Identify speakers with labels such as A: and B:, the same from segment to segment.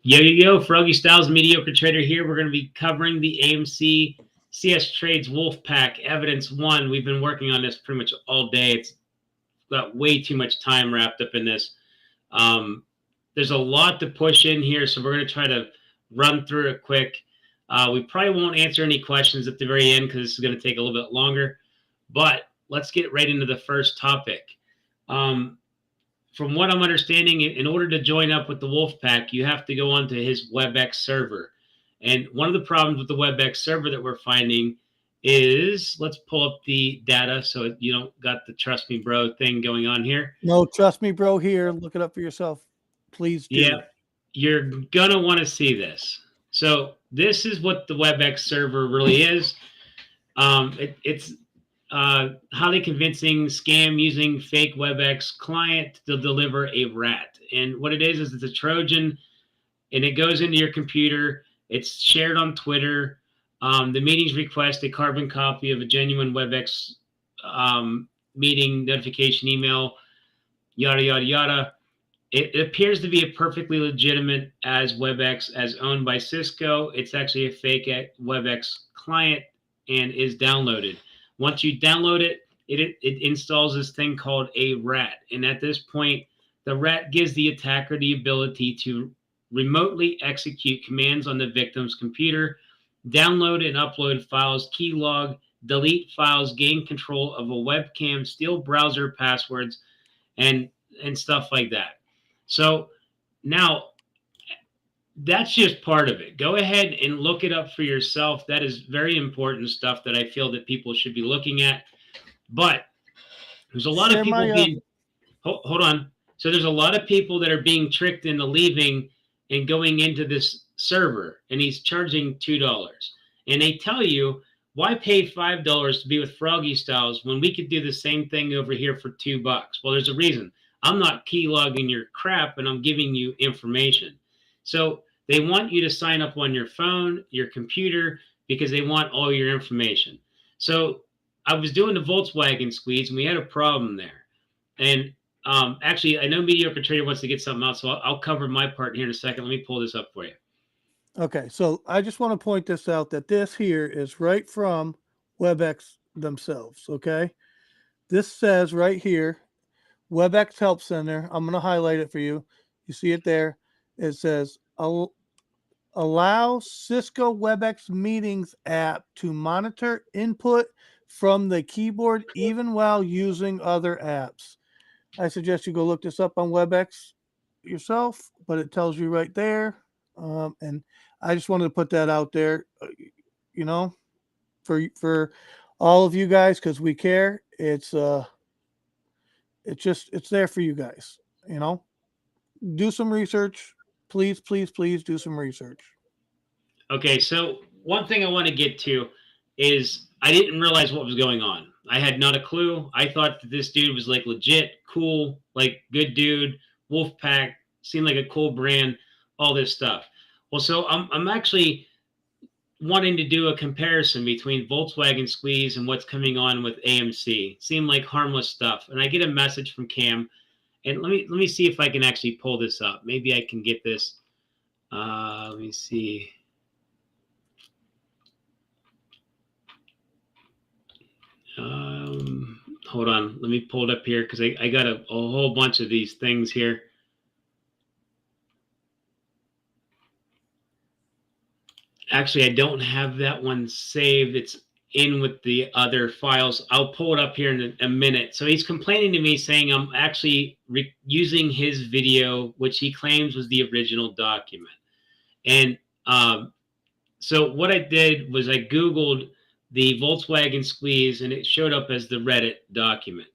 A: Yo, yo, yo, Froggystyles, Mediocre Trader here. We're going to be covering the AMC CS Trades Wolfpack Evidence 1. We've been working on this pretty much all day. It's got way too much time wrapped up in this. There's a lot to push in here, so we're going to try to run through it quick. We probably won't answer any questions at the very end because this is going to take a little bit longer. But let's get right into the first topic. From what I'm understanding, in order to join up with the Wolfpack, you have to go onto his WebEx server. And one of the problems with the WebEx server that we're finding is, let's pull up the data so you don't got the trust me bro thing going on here.
B: No, trust me bro here. Look it up for yourself. Please do.
A: Yeah, you're going to want to see this. So this is what the WebEx server really is. It's highly convincing scam using fake WebEx client to deliver a rat. And what it is it's a Trojan, and it goes into your computer. It's shared on Twitter. The meetings request a carbon copy of a genuine WebEx meeting notification email, yada, yada, yada. It appears to be a perfectly legitimate as WebEx as owned by Cisco. It's actually a fake WebEx client and is downloaded. Once you download it, it installs this thing called a rat. And at this point, the rat gives the attacker the ability to remotely execute commands on the victim's computer, download and upload files, keylog, delete files, gain control of a webcam, steal browser passwords, and stuff like that. So now that's just part of it. Go ahead and look it up for yourself. That is very important stuff that I feel that people should be looking at. But there's a lot of people being hold on. So there's a lot of people that are being tricked into leaving and going into this server, and he's charging $2. And they tell you, why pay $5 to be with Froggystyles when we could do the same thing over here for $2? Well, there's a reason. I'm not keylogging your crap, and I'm giving you information. So they want you to sign up on your phone, your computer, because they want all your information. So I was doing the Volkswagen squeeze, and we had a problem there. And actually, I know Mediocre Trader wants to get something out, so I'll cover my part here in a second. Let me pull this up for you.
B: Okay, so I just want to point this out that this here is right from WebEx themselves, okay? This says right here, WebEx Help Center. I'm going to highlight it for you. You see it there. It says, allow Cisco WebEx Meetings app to monitor input from the keyboard even while using other apps. I suggest you go look this up on WebEx yourself, but it tells you right there. And I just wanted to put that out there, you know, for all of you guys, because we care. It's there for you guys, you know. Do some research. Please, please, please do some research.
A: Okay, so one thing I want to get to is I didn't realize what was going on. I had not a clue. I thought that this dude was like legit, cool, like good dude, Wolfpack, seemed like a cool brand, all this stuff. Well, so I'm actually wanting to do a comparison between Volkswagen Squeeze and what's coming on with AMC. Seemed like harmless stuff. And I get a message from Cam, and let me see if I can actually pull this up. Maybe I can get this. Let me see. Hold on. Let me pull it up here because I got a whole bunch of these things here. Actually, I don't have that one saved. It's in with the other files. I'll pull it up here in a minute. So he's complaining to me saying I'm actually using his video, which he claims was the original document. And so what I did was I Googled the Volkswagen squeeze, and it showed up as the Reddit document.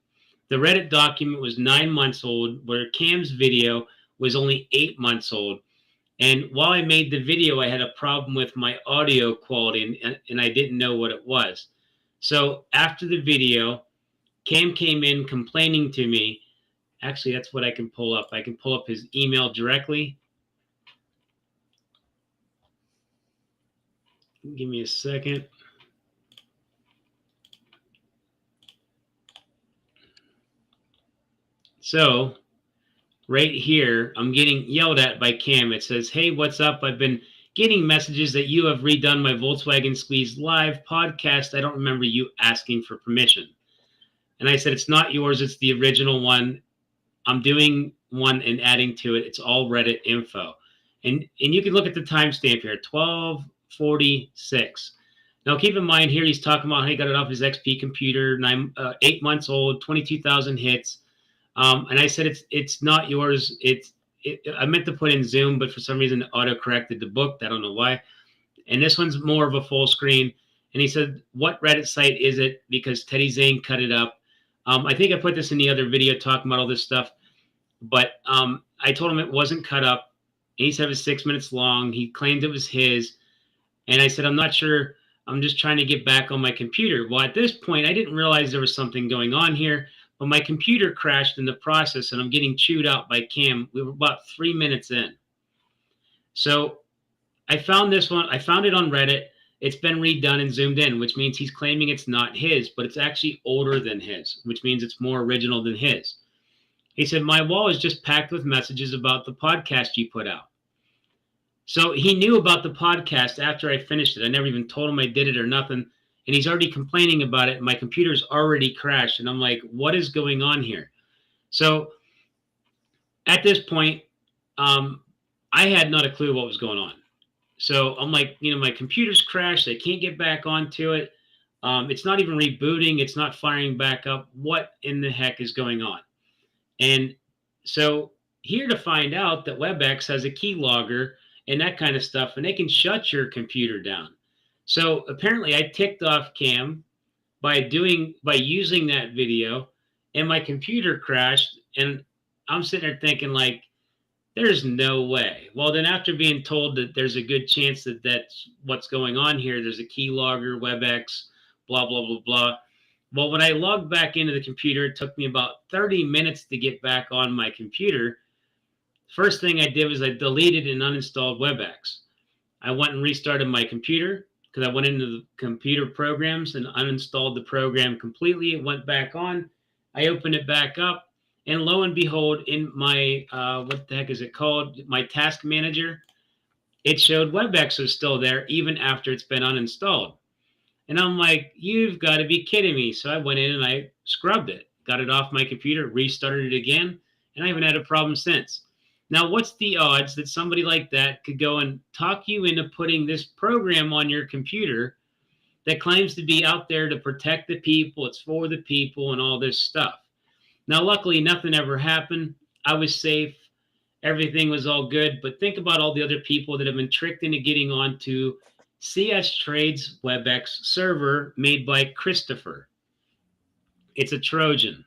A: The Reddit document was 9 months old, where Cam's video was only 8 months old. And while I made the video, I had a problem with my audio quality, and I didn't know what it was. So after the video, Cam came in complaining to me. Actually, that's what I can pull up. I can pull up his email directly. Give me a second. So right here, I'm getting yelled at by Cam. It says, "Hey, what's up? I've been getting messages that you have redone my Volkswagen Squeeze live podcast. I don't remember you asking for permission." And I said, "It's not yours. It's the original one. I'm doing one and adding to it. It's all Reddit info." And you can look at the timestamp here, 12:46. Now, keep in mind here, he's talking about how he got it off his XP computer, 8 months old, 22,000 hits. And I said, it's not yours. I meant to put in Zoom, but for some reason, it auto-corrected the book. I don't know why. And this one's more of a full screen. And he said, "What Reddit site is it?" Because Teddy Zane cut it up. I think I put this in the other video talking about all this stuff. But I told him it wasn't cut up. And he said it was 6 minutes long. He claimed it was his. And I said, "I'm not sure. I'm just trying to get back on my computer." Well, at this point, I didn't realize there was something going on here. But my computer crashed in the process, and I'm getting chewed out by Cam. We were about 3 minutes in. So I found this one. I found it on Reddit. It's been redone and zoomed in, which means he's claiming it's not his, but it's actually older than his, which means it's more original than his. He said, "My wall is just packed with messages about the podcast you put out." So he knew about the podcast after I finished it. I never even told him I did it or nothing. And he's already complaining about it. My computer's already crashed. And I'm like, what is going on here? So at this point, I had not a clue what was going on. So I'm like, my computer's crashed. I can't get back onto it. It's not even rebooting. It's not firing back up. What in the heck is going on? And so here to find out that WebEx has a keylogger and that kind of stuff, and they can shut your computer down. So apparently I ticked off Cam by using that video, and my computer crashed, and I'm sitting there thinking, like, there's no way. Well, then after being told that there's a good chance that that's what's going on here, there's a keylogger, WebEx, blah, blah, blah, blah. Well, when I logged back into the computer, it took me about 30 minutes to get back on my computer. First thing I did was I deleted and uninstalled WebEx. I went and restarted my computer because I went into the computer programs and uninstalled the program completely. It went back on. I opened it back up, and lo and behold, in my, what the heck is it called? My task manager, it showed WebEx was still there even after it's been uninstalled. And I'm like, you've got to be kidding me. So I went in and I scrubbed it, got it off my computer, restarted it again, and I haven't had a problem since. Now, what's the odds that somebody like that could go and talk you into putting this program on your computer that claims to be out there to protect the people, it's for the people, and all this stuff? Now, luckily, nothing ever happened. I was safe. Everything was all good. But think about all the other people that have been tricked into getting onto CS Trade's WebEx server made by Christopher. It's a Trojan.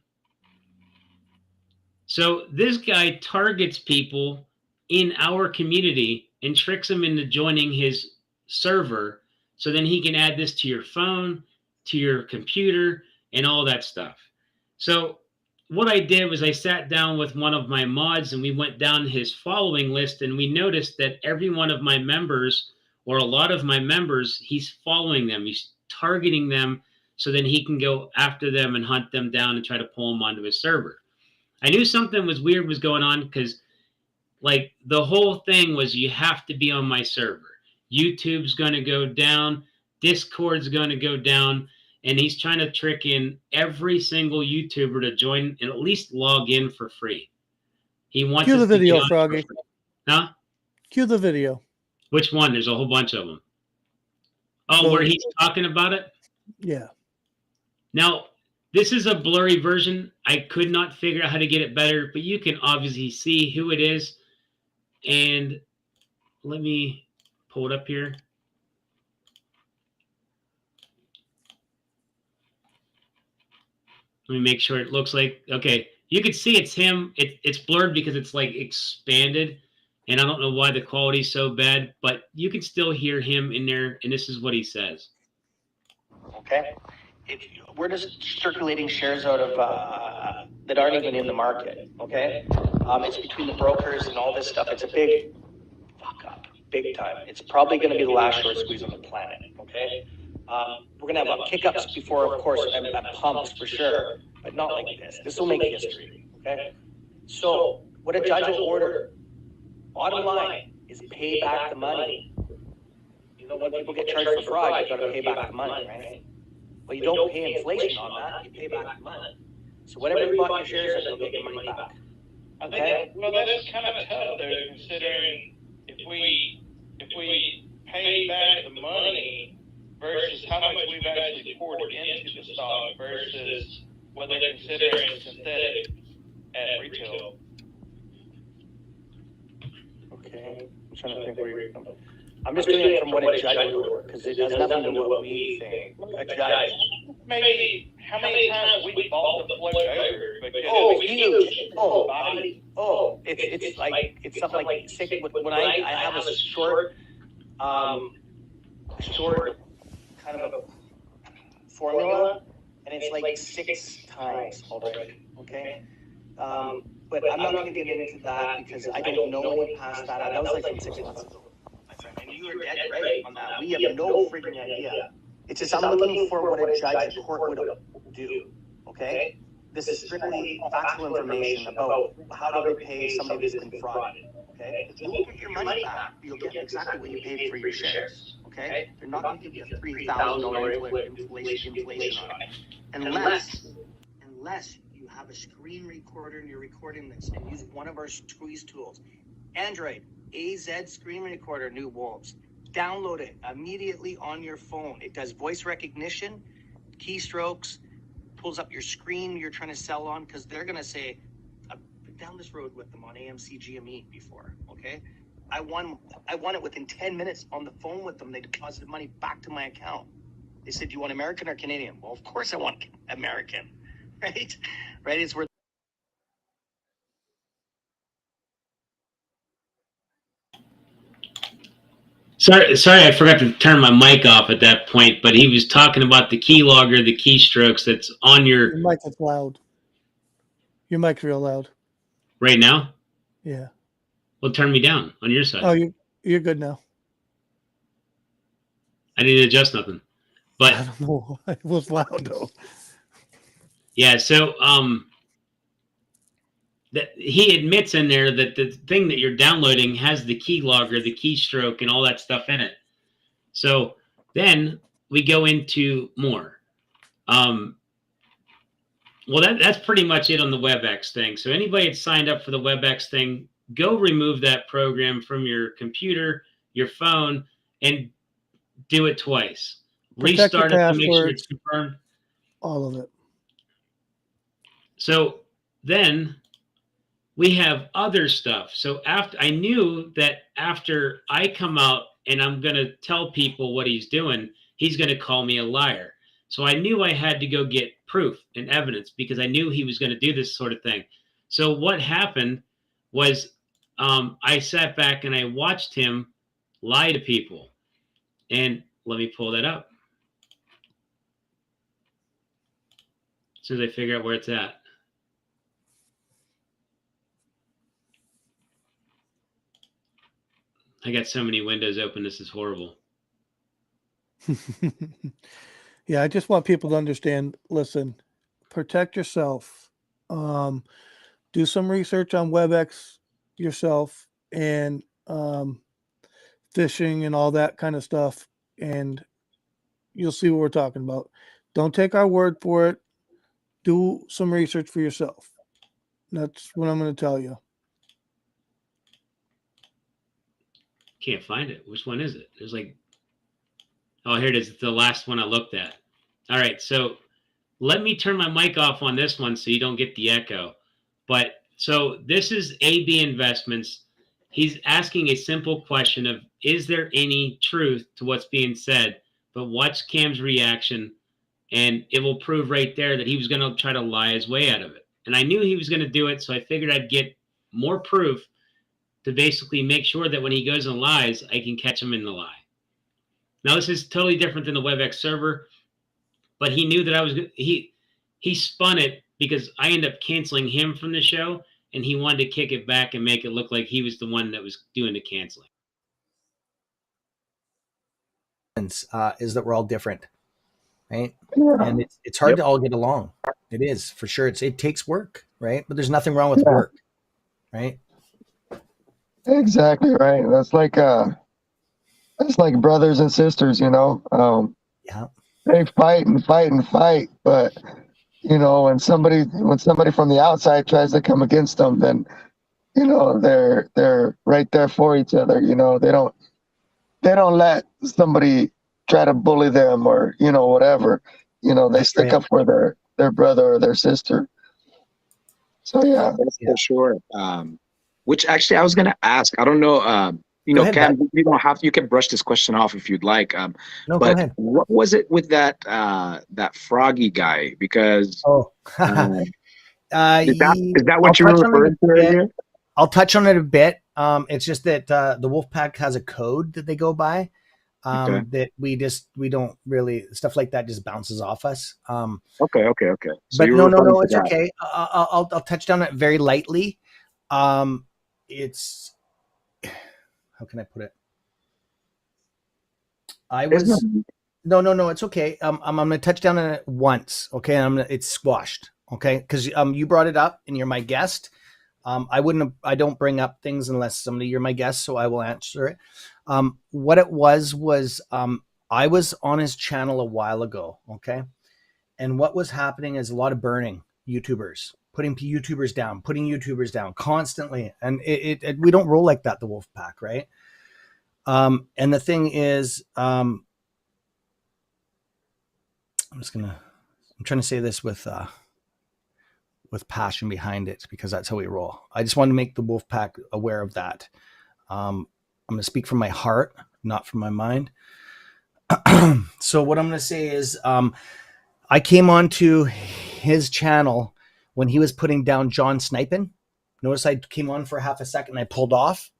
A: So this guy targets people in our community and tricks them into joining his server, so then he can add this to your phone, to your computer, and all that stuff. So what I did was I sat down with one of my mods and we went down his following list, and we noticed that every one of my members, or a lot of my members, he's following them. He's targeting them so then he can go after them and hunt them down and try to pull them onto his server. I knew something was weird was going on because, like, the whole thing was you have to be on my server. YouTube's going to go down. Discord's going to go down. And he's trying to trick in every single YouTuber to join and at least log in for free. He wants
B: Cue the video, Froggy.
A: Huh?
B: Cue the video.
A: Which one? There's a whole bunch of them. Oh, where he's talking about it?
B: Yeah.
A: Now, this is a blurry version. I could not figure out how to get it better, but you can obviously see who it is. And let me pull it up here. Let me make sure it looks like, okay, you can see it's him. It's blurred because it's like expanded, and I don't know why the quality is so bad, but you can still hear him in there, and this is what he says.
C: Okay. We're just circulating shares out of that aren't even in the market. Okay. It's between the brokers and all this stuff. It's a big fuck up, big time. It's probably going to be the last short squeeze on the planet. Okay. We're going to have kick-ups before, of course, and pumps for sure, but not like this. This will make history. Okay. So what a judge will order. Bottom line is pay back the money. You know, when people get charged for fraud, you got to pay back the money, right? Well, you don't pay inflation on that, you pay back the money. So whatever you bought your shares at, you'll get your money back.
D: Okay? Well, that's kind of tough, though, considering if we pay back the money versus how much we've actually poured into the stock versus what they're considering synthetic at retail.
C: Okay, I'm trying to think where you're coming from. I'm just doing it from what a judge would order, because it has nothing to do with what we think. A judge.
D: Maybe how many times we bought the float over? Because
C: Oh, huge. Oh, body. Oh, it's like, it's something like, say, when I have a short kind of a formula, and it's like 6 times already, okay? But I'm not gonna get into that because I don't know any past that. That was like from 6 months ago. And you were dead right on that. We have no freaking idea. It's just I'm looking for what a judge or court would do, okay? This is strictly factual information about how do they pay somebody who's been frauded, okay? If you will get your money back, you'll get exactly what you paid for your shares, okay? They're not going to give you a $3,000 inflation on it. Unless you have a screen recorder and you're recording this and use one of our squeeze tools. Android, AZ screen recorder, New Wolves. Download it immediately on your phone. It does voice recognition, keystrokes, pulls up your screen you're trying to sell on, because they're going to say, I've been down this road with them on AMC GME before, okay? I won it within 10 minutes on the phone with them. They deposited money back to my account. They said, do you want American or Canadian? Well, of course I want American, right? Right? It's where
A: Sorry, I forgot to turn my mic off at that point, but he was talking about the keylogger, the keystrokes that's on your
B: mic is loud. Your mic's real loud.
A: Right now?
B: Yeah.
A: Well, turn me down on your side.
B: Oh, you're good now.
A: I didn't adjust nothing. But
B: I don't know. It was loud though.
A: Yeah, so that he admits in there that the thing that you're downloading has the keylogger, the keystroke, and all that stuff in it. So then we go into more. Well, that's pretty much it on the WebEx thing. So anybody that's signed up for the WebEx thing, go remove that program from your computer, your phone, and do it twice.
B: Protect
A: Restart it to make sure it's confirmed.
B: All of it.
A: So then we have other stuff. So after I knew that after I come out and I'm going to tell people what he's doing, he's going to call me a liar. So I knew I had to go get proof and evidence because I knew he was going to do this sort of thing. So what happened was I sat back and I watched him lie to people. And let me pull that up. As soon as I figure out where it's at. I got so many windows open. This is horrible.
B: Yeah, I just want people to understand, listen, protect yourself. Do some research on WebEx yourself and phishing and all that kind of stuff. And you'll see what we're talking about. Don't take our word for it. Do some research for yourself. That's what I'm going to tell you.
A: Can't find it. Which one is it? There's like, oh, here it is. It's the last one I looked at. All right. So let me turn my mic off on this one so you don't get the echo. But so this is AB Investments. He's asking a simple question of, is there any truth to what's being said? But watch Cam's reaction, and it will prove right there that he was going to try to lie his way out of it. And I knew he was going to do it, so I figured I'd get more proof to basically make sure that when he goes and lies, I can catch him in the lie. Now, this is totally different than the WebEx server, but he knew that I was he spun it because I ended up canceling him from the show, and he wanted to kick it back and make it look like he was the one that was doing the canceling.
E: Is that we're all different, right? Yeah. And it's hard to all get along. It is, for sure. It takes work, right? But the's nothing wrong with work, right?
F: Exactly right. That's like brothers and sisters, you know.
E: Yeah.
F: They fight and fight and fight, but you know, when somebody from the outside tries to come against them, then you know they're right there for each other. You know, they don't let somebody try to bully them or you know whatever. You know, they
E: That's
F: stick
E: right.
F: up for their brother or their sister. So yeah.
G: That's for sure. Which actually I was gonna ask. I don't know. You
E: Go
G: know,
E: ahead,
G: Cam,
E: bud.
G: you don't have. You can brush this question off if you'd like.
E: No, go
G: But
E: ahead.
G: what was it with that that Froggy guy? Because
E: Oh,
G: is that
E: I'll
G: what you were
E: touch on it a
G: referring to
E: bit.
G: earlier?
E: I'll touch on it a bit. It's just that the Wolfpack has a code that they go by.
G: Okay.
E: That we don't really, stuff like that just bounces off us.
G: Okay. So
E: But
G: you
E: no,
G: were referring to
E: it's
G: that.
E: okay. I'll touch down it very lightly. It's, how can I put it? No, it's okay. I'm gonna touch down on it once, okay? It's squashed, okay? Because you brought it up and you're my guest. I don't bring up things unless you're my guest, so I will answer it. What it was I was on his channel a while ago, okay? And what was happening is a lot of burning YouTubers, putting YouTubers down constantly. And we don't roll like that, the Wolfpack, right? And the thing is, I'm trying to say this with passion behind it, because that's how we roll. I just want to make the Wolfpack aware of that. I'm going to speak from my heart, not from my mind. So what I'm going to say is, I came onto his channel when he was putting down Johnwicksnipin. Notice I came on for half a second and I pulled off.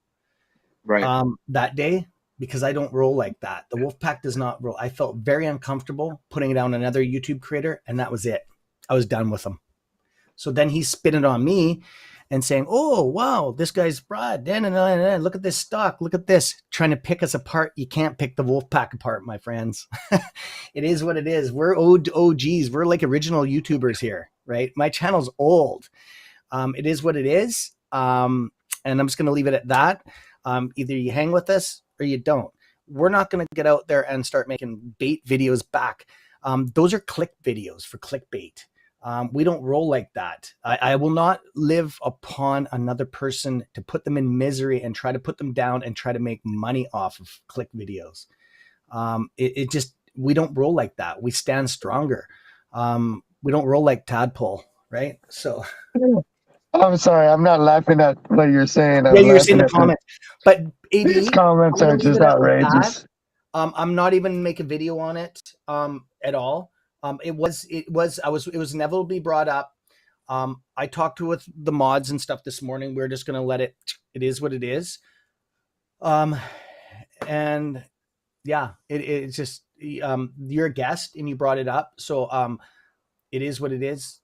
G: Right.
E: That day, because I don't roll like that. The Wolfpack does not roll. I felt very uncomfortable putting down another YouTube creator, and that was it. I was done with him. So then he spit it on me and saying, "Oh, wow, this guy's broad. Look at this stock. Look at this." Trying to pick us apart. You can't pick the Wolfpack apart, my friends. It is what it is. We're OGs. We're like original YouTubers here, right? My channel's old. It is what it is. And I'm just going to leave it at that. Either you hang with us or you don't. We're not going to get out there and start making bait videos back. Those are click videos for clickbait. We don't roll like that. I will not live upon another person to put them in misery and try to put them down and try to make money off of click videos. We don't roll like that. We stand stronger. We don't roll like Tadpole, right? So
F: I'm sorry, I'm not laughing at what you're saying.
E: yeah, you're seeing the comments, but AB,
F: These comments are just outrageous.
E: I'm not even make a video on it at all. It was inevitably brought up. I talked with the mods and stuff this morning. We're just going to let it is what it is. And yeah, it's just, you're a guest and you brought it up. So, it is what it is.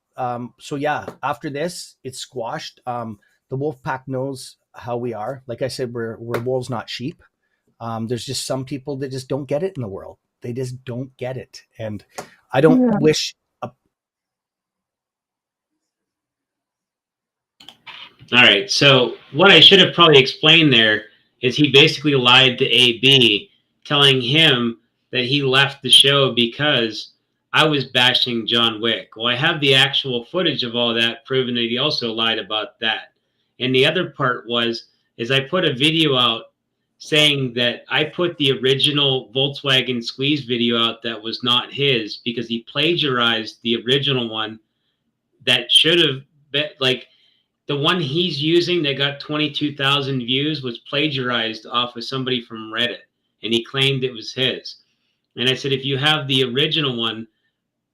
E: So yeah, after this, it's squashed. The Wolfpack knows how we are. Like I said, we're wolves, not sheep. There's just some people that just don't get it in the world. They just don't get it. And I don't wish.
A: All right. So what I should have probably explained there is he basically lied to AB, telling him that he left the show because I was bashing John Wick. Well, I have the actual footage of all that proving that he also lied about that. And the other part is I put a video out saying that I put the original Volkswagen squeeze video out that was not his because he plagiarized the original one that should have been, like, the one he's using that got 22,000 views was plagiarized off of somebody from Reddit, and he claimed it was his. And I said, if you have the original one,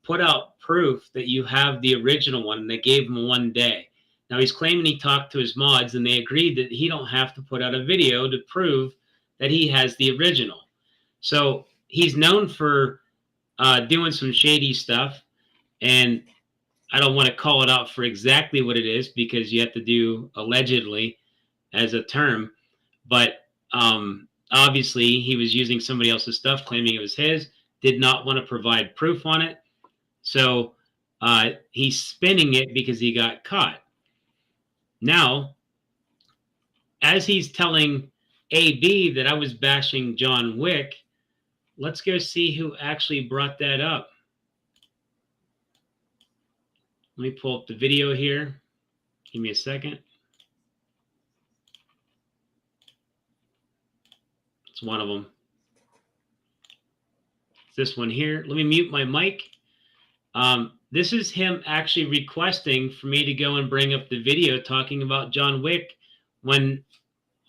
A: put out proof that you have the original one. And they gave him 1 day. Now he's claiming he talked to his mods and they agreed that he don't have to put out a video to prove that he has the original. So he's known for doing some shady stuff, and I don't want to call it out for exactly what it is because you have to do allegedly as a term, but obviously he was using somebody else's stuff, claiming it was his, did not want to provide proof on it. So he's spinning it because he got caught. Now, as he's telling AB that I was bashing John Wick, let's go see who actually brought that up. Let me pull up the video here. Give me a second. It's one of them. It's this one here. Let me mute my mic. This is him actually requesting for me to go and bring up the video talking about John Wick when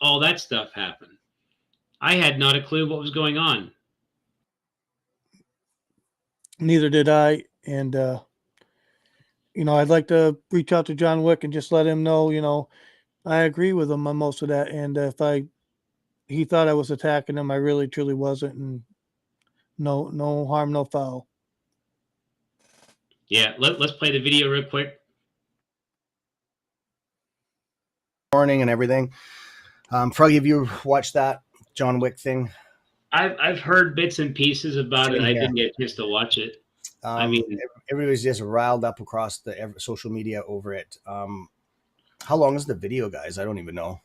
A: all that stuff happened. I had not a clue what was going on.
B: Neither did I. And, you know, I'd like to reach out to John Wick and just let him know, you know, I agree with him on most of that. And if he thought I was attacking him, I really truly wasn't. And no harm, no foul.
A: Yeah, let's play the video real quick.
E: Morning and everything. Froggy, have you watched that John Wick thing?
A: I've heard bits and pieces about it. I didn't get a chance to watch it. I mean,
E: everybody's just riled up across the social media over it. How long is the video, guys? I don't even know.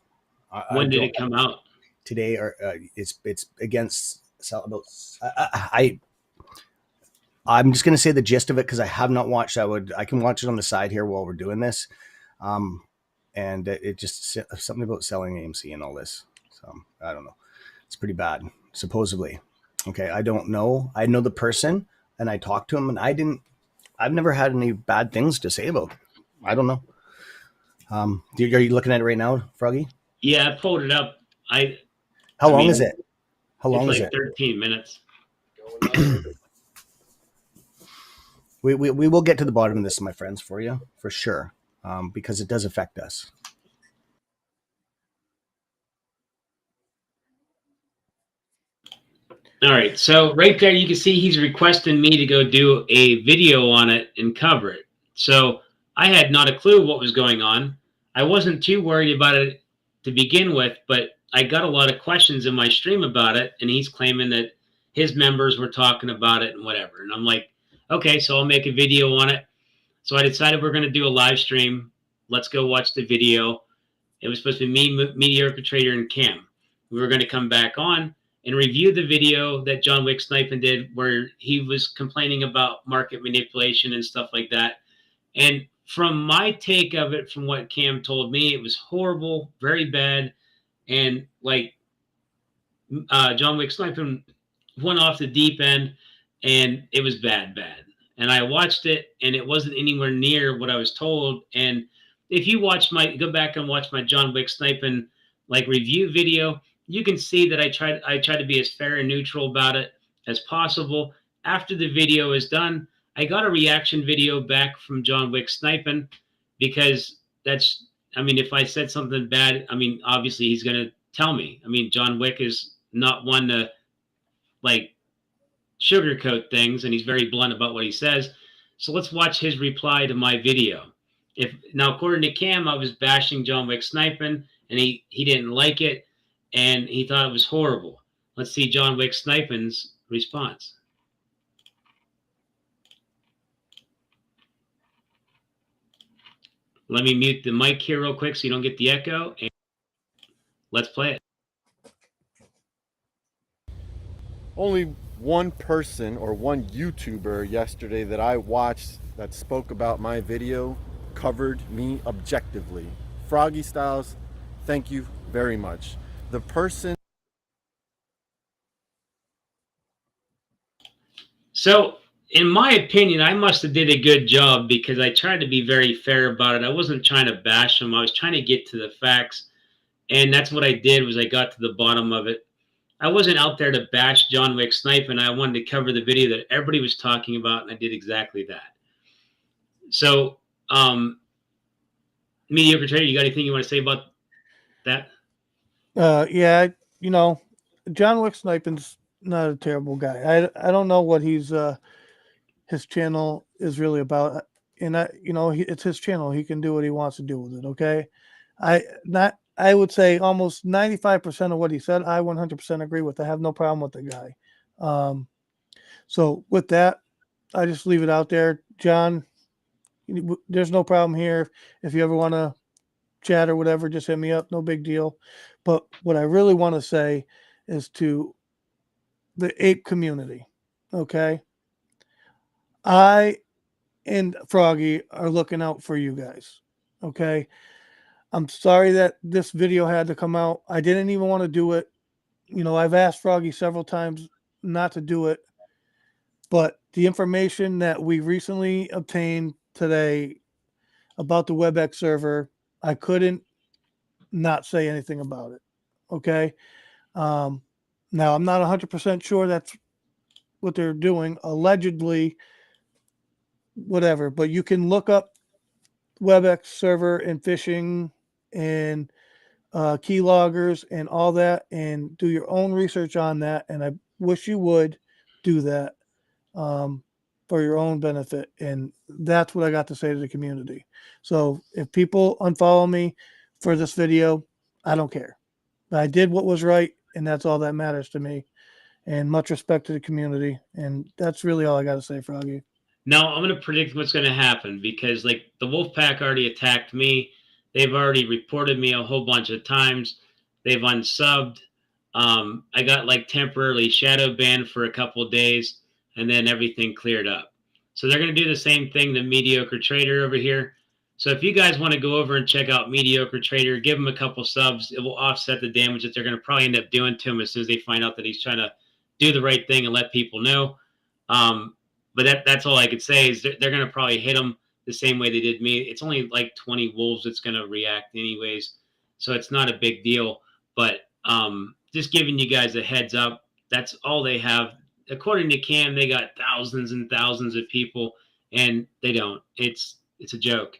A: When did it come out?
E: Today, or it's against. I'm just gonna say the gist of it because I have not watched. I can watch it on the side here while we're doing this, and it just something about selling AMC and all this. So I don't know. It's pretty bad, supposedly. Okay, I don't know. I know the person, and I talked to him, and I've never had any bad things to say about it. I don't know. Are you looking at it right now, Froggy?
A: Yeah, I pulled it up.
E: How long is it? How long is
A: like
E: it?
A: 13 minutes.
E: We will get to the bottom of this, my friends, for you, for sure, because it does affect us.
A: All right, so right there you can see he's requesting me to go do a video on it and cover it. So I had not a clue what was going on. I wasn't too worried about it to begin with, but I got a lot of questions in my stream about it, and he's claiming that his members were talking about it and whatever. And I'm like, okay, so I'll make a video on it. So I decided we're going to do a live stream. Let's go watch the video. It was supposed to be me, Mediocre Trader, and Cam. We were going to come back on and review the video that Johnwicksnipin did where he was complaining about market manipulation and stuff like that. And from my take of it, from what Cam told me, it was horrible, very bad. And like Johnwicksnipin went off the deep end and it was bad. And I watched it and it wasn't anywhere near what I was told. And if you go back and watch my Johnwicksnipin like review video, you can see that I try to be as fair and neutral about it as possible. After the video is done, I got a reaction video back from Johnwicksnipin because if I said something bad, obviously he's going to tell me. John Wick is not one to like sugarcoat things, and he's very blunt about what he says. So let's watch his reply to my video. Now, according to Cam, I was bashing Johnwicksnipin, and he didn't like it, and he thought it was horrible. Let's see Johnwicksnipin's response. Let me mute the mic here real quick so you don't get the echo. And let's play it.
H: Only one person or one YouTuber yesterday that I watched that spoke about my video covered me objectively. Froggystyles, thank you very much. The person.
A: So, in my opinion, I must have did a good job because I tried to be very fair about it. I wasn't trying to bash him. I was trying to get to the facts. And that's what I did was I got to the bottom of it. I wasn't out there to bash Johnwicksnipin. I wanted to cover the video that everybody was talking about, and I did exactly that. So, Mediocre Trader, you got anything you want to say about that?
B: Yeah, you know, Johnwicksnipin's not a terrible guy. I don't know what his channel is really about, and it's his channel. He can do what he wants to do with it. Okay, I would say almost 95% of what he said, I 100% agree with. I have no problem with the guy. So with that, I just leave it out there. John, there's no problem here. If you ever want to chat or whatever, just hit me up. No big deal. But what I really want to say is to the ape community. Okay. I and Froggy are looking out for you guys. Okay. I'm sorry that this video had to come out. I didn't even want to do it. You know, I've asked Froggy several times not to do it, but the information that we recently obtained today about the WebEx server, I couldn't not say anything about it. Okay. Now, I'm not 100% sure that's what they're doing. Allegedly, whatever, but you can look up WebEx server and phishing and keyloggers and all that and do your own research on that. And I wish you would do that for your own benefit. And that's what I got to say to the community. So if people unfollow me for this video, I don't care. I did what was right, and that's all that matters to me. And much respect to the community. And that's really all I got to say, Froggy.
A: Now, I'm going to predict what's going to happen because, like, the Wolfpack already attacked me. They've already reported me a whole bunch of times. They've unsubbed. I got, like, temporarily shadow banned for a couple of days, and then everything cleared up. So they're going to do the same thing to Mediocre Trader over here. So if you guys want to go over and check out Mediocre Trader, give him a couple subs. It will offset the damage that they're going to probably end up doing to him as soon as they find out that he's trying to do the right thing and let people know. But that's all I could say is they're going to probably hit him the same way they did me. It's only like 20 wolves that's going to react anyways. So it's not a big deal. But just giving you guys a heads up, that's all they have. According to Cam, they got thousands and thousands of people, and they don't. It's a joke.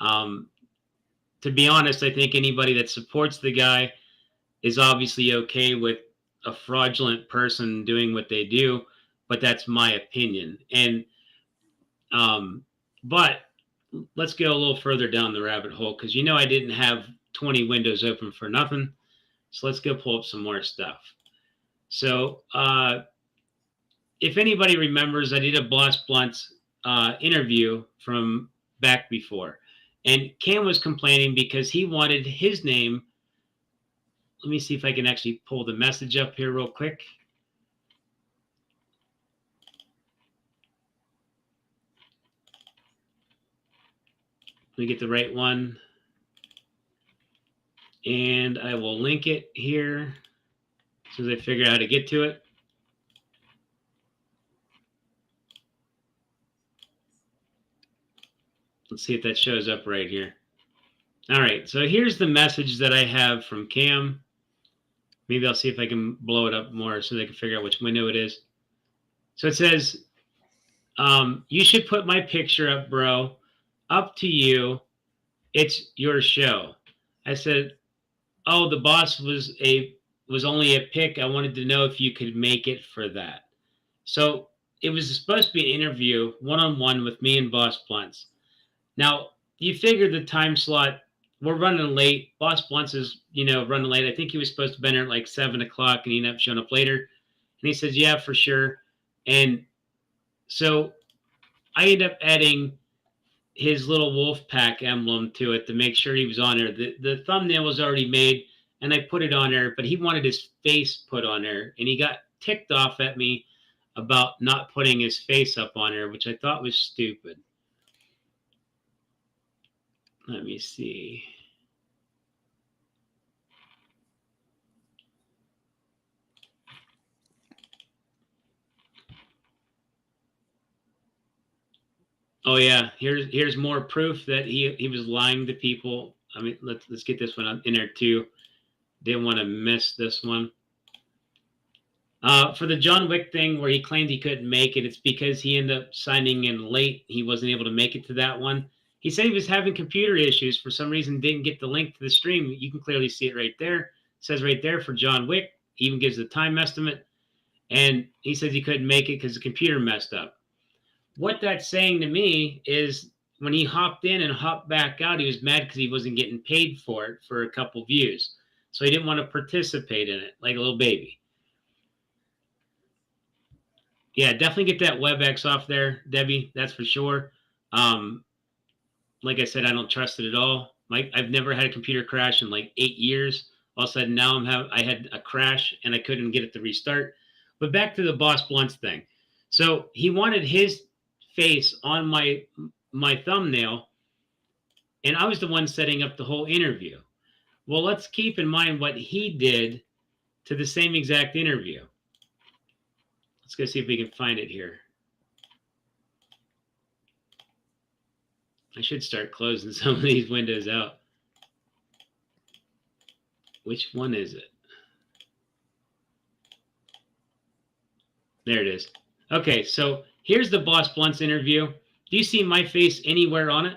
A: To be honest, I think anybody that supports the guy is obviously okay with a fraudulent person doing what they do, but that's my opinion. And but let's go a little further down the rabbit hole because you know I didn't have 20 windows open for nothing. So let's go pull up some more stuff. So if anybody remembers, I did a Boss Blunts interview from back before. And Cam was complaining because he wanted his name. Let me see if I can actually pull the message up here real quick. Let me get the right one. And I will link it here as soon as I figure out how to get to it. Let's see if that shows up right here. All right, so here's the message that I have from Cam. Maybe I'll see if I can blow it up more so they can figure out which window it is. So it says, you should put my picture up, bro. Up to you. It's your show. I said, oh, the boss was only a pick. I wanted to know if you could make it for that. So it was supposed to be an interview one-on-one with me and Boss Blunts. Now, you figure the time slot, we're running late. Boss Blunts is, running late. I think he was supposed to be there at like 7 o'clock and he ended up showing up later. And he says, yeah, for sure. And so I ended up adding his little wolf pack emblem to it to make sure he was on there. The thumbnail was already made and I put it on there, but he wanted his face put on there and he got ticked off at me about not putting his face up on there, which I thought was stupid. Let me see. Oh yeah, here's more proof that he was lying to people. I mean, let's get this one in there too. Didn't want to miss this one. For the John Wick thing where he claimed he couldn't make it, it's because he ended up signing in late. He wasn't able to make it to that one. He said he was having computer issues. For some reason, didn't get the link to the stream. You can clearly see it right there. It says right there for John Wick. He even gives the time estimate. And he says he couldn't make it because the computer messed up. What that's saying to me is when he hopped in and hopped back out, he was mad because he wasn't getting paid for it for a couple views. So he didn't want to participate in it like a little baby. Yeah, definitely get that WebEx off there, Debbie. That's for sure. Like I said, I don't trust it at all. I've never had a computer crash in like 8 years. All of a sudden now I had a crash and I couldn't get it to restart. But back to the Boss Blunts thing. So he wanted his face on my thumbnail, and I was the one setting up the whole interview. Well, let's keep in mind what he did to the same exact interview. Let's go see if we can find it here. I should start closing some of these windows out. Which one is it? There it is. Okay, so here's the Boss Blunts interview. Do you see my face anywhere on it?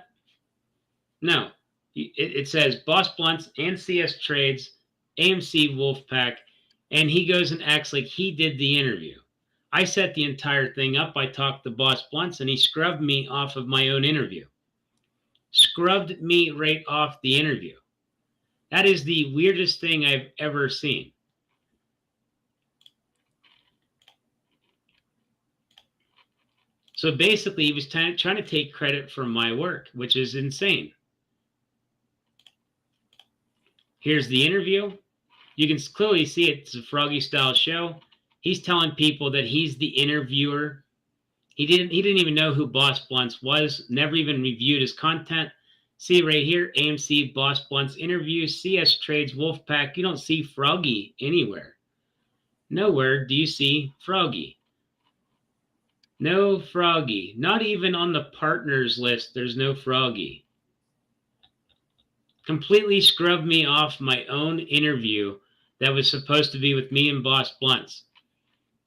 A: No. It says Boss Blunts and CS Trades, AMC Wolfpack, and he goes and acts like he did the interview. I set the entire thing up. I talked to Boss Blunts, and he scrubbed me off of my own interview. Scrubbed me right off the interview. That is the weirdest thing I've ever seen. So basically, he was trying to take credit for my work, which is insane. Here's the interview. You can clearly see it's a Froggystyles show. He's telling people that he's the interviewer. He didn't even know who Boss Blunts was, never even reviewed his content. See right here, AMC Boss Blunts interview, CS Trades Wolfpack. You don't see Froggy anywhere. Nowhere do you see Froggy. No Froggy. Not even on the partners list, there's no Froggy. Completely scrubbed me off my own interview that was supposed to be with me and Boss Blunts.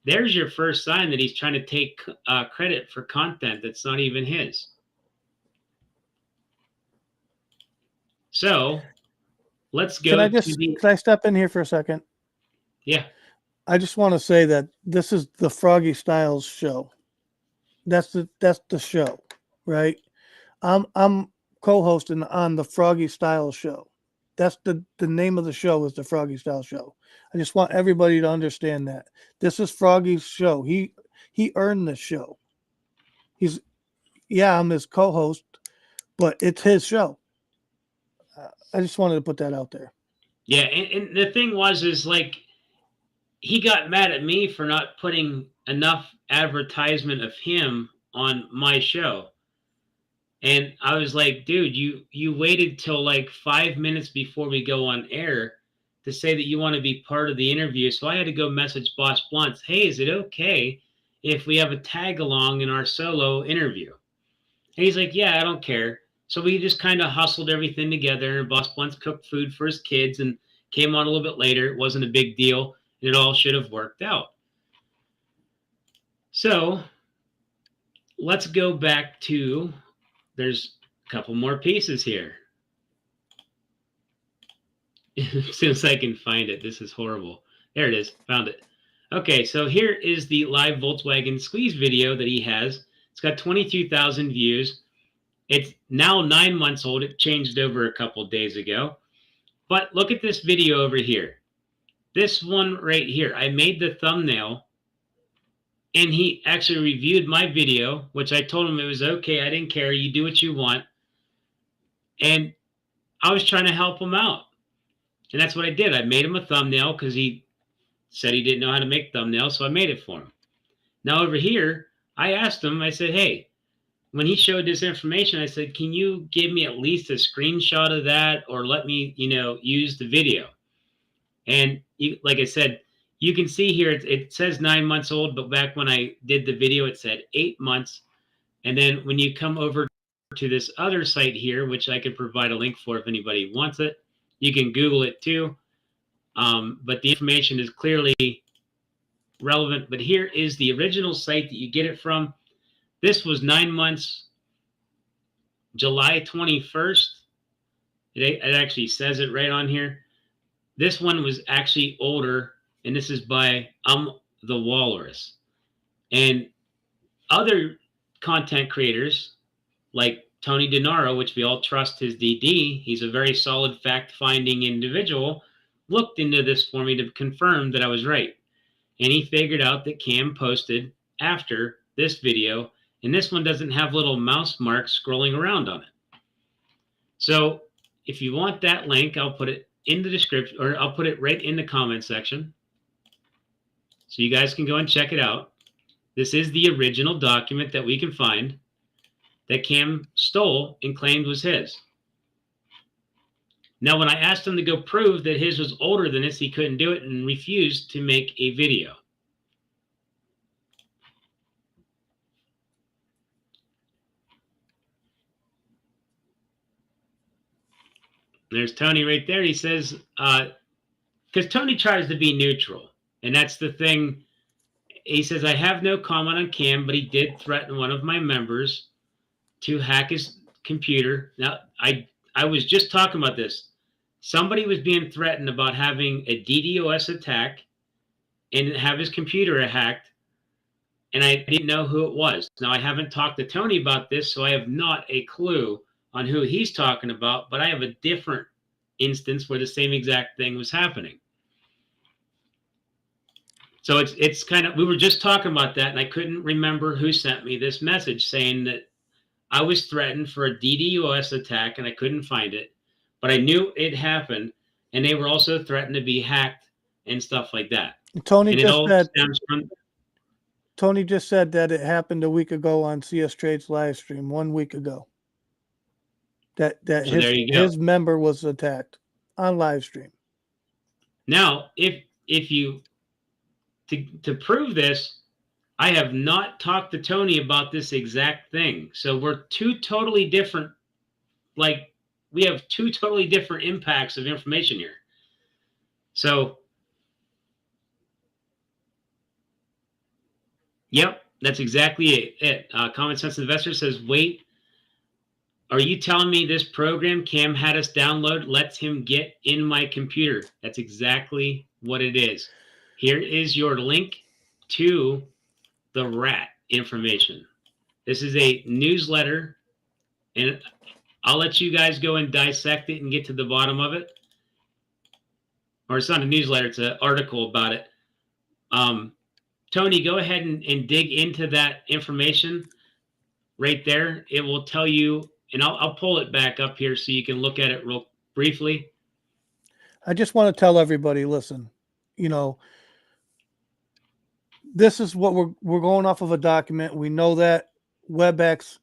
A: There's your first sign that he's trying to take credit for content that's not even his. So let's go.
B: Can I step in here for a second?
A: Yeah.
B: I just want to say that this is the Froggystyles show. That's the show, right? I'm co-hosting on the Froggystyles show. That's the name of the show is the Froggystyles show. I just want everybody to understand that. This is Froggy's show. He earned this show. I'm his co-host, but it's his show. I just wanted to put that out there.
A: Yeah, and the thing is like, he got mad at me for not putting enough advertisement of him on my show. And I was like, dude, you waited till like 5 minutes before we go on air to say that you want to be part of the interview. So I had to go message Boss Blunts, hey, is it okay if we have a tag along in our solo interview? And he's like, yeah, I don't care. So we just kind of hustled everything together, and Boss Blunts cooked food for his kids and came on a little bit later. It wasn't a big deal. It all should have worked out. So let's go back to, there's a couple more pieces here. As soon as I can find it, this is horrible. There it is, found it. Okay, so here is the live Volkswagen squeeze video that he has. It's got 22,000 views. It's now 9 months old. It changed over a couple of days ago. But look at this video over here. This one right here. I made the thumbnail, and he actually reviewed my video, which I told him it was okay. I didn't care. You do what you want. And I was trying to help him out. And that's what I did. I made him a thumbnail because he said he didn't know how to make thumbnails, so I made it for him. Now over here, I asked him, I said, hey, when he showed this information, I said, can you give me at least a screenshot of that or let me, use the video? And like I said, you can see here, it says 9 months old, but back when I did the video, it said 8 months. And then when you come over to this other site here, which I could provide a link for if anybody wants it, you can Google it too. But the information is clearly relevant. But here is the original site that you get it from. This was 9 months, July 21st. It actually says it right on here. This one was actually older, and this is by the Walrus. And other content creators like Tony Denaro, which we all trust his DD, he's a very solid fact-finding individual, looked into this for me to confirm that I was right. And he figured out that Cam posted after this video, and this one doesn't have little mouse marks scrolling around on it. So if you want that link, I'll put it in the description, or I'll put it right in the comment section. So you guys can go and check it out. This is the original document that we can find that Cam stole and claimed was his. Now, when I asked him to go prove that his was older than this, he couldn't do it and refused to make a video. There's Tony right there. He says, because Tony tries to be neutral, and that's the thing. He says, I have no comment on Cam, but he did threaten one of my members to hack his computer. Now, I was just talking about this. Somebody was being threatened about having a DDoS attack and have his computer hacked, and I didn't know who it was. Now, I haven't talked to Tony about this, so I have not a clue on who he's talking about, but I have a different instance where the same exact thing was happening. So it's kind of, we were just talking about that, and I couldn't remember who sent me this message saying that I was threatened for a DDoS attack, and I couldn't find it, but I knew it happened, and they were also threatened to be hacked and stuff like that.
B: Tony
A: And
B: just said, Tony just said that it happened a week ago on CS Trade's live stream, 1 week ago. That
A: So there you go.
B: his member was attacked on live stream.
A: Now, if you to prove this, I have not talked to Tony about this exact thing. So we're two totally different, like we have two totally different impacts of information here. So, yep, that's exactly it. Common Sense Investor says, wait, are you telling me this program Cam had us download lets him get in my computer? That's exactly what it is. Here is your link to the rat information. This is a newsletter, and I'll let you guys go and dissect it and get to the bottom of it. Or it's not a newsletter, it's an article about it. Tony, go ahead and dig into that information right there. It will tell you, and I'll pull it back up here so you can look at it real briefly.
B: I just want to tell everybody, listen, you know, this is what we're going off of a document. We know that WebEx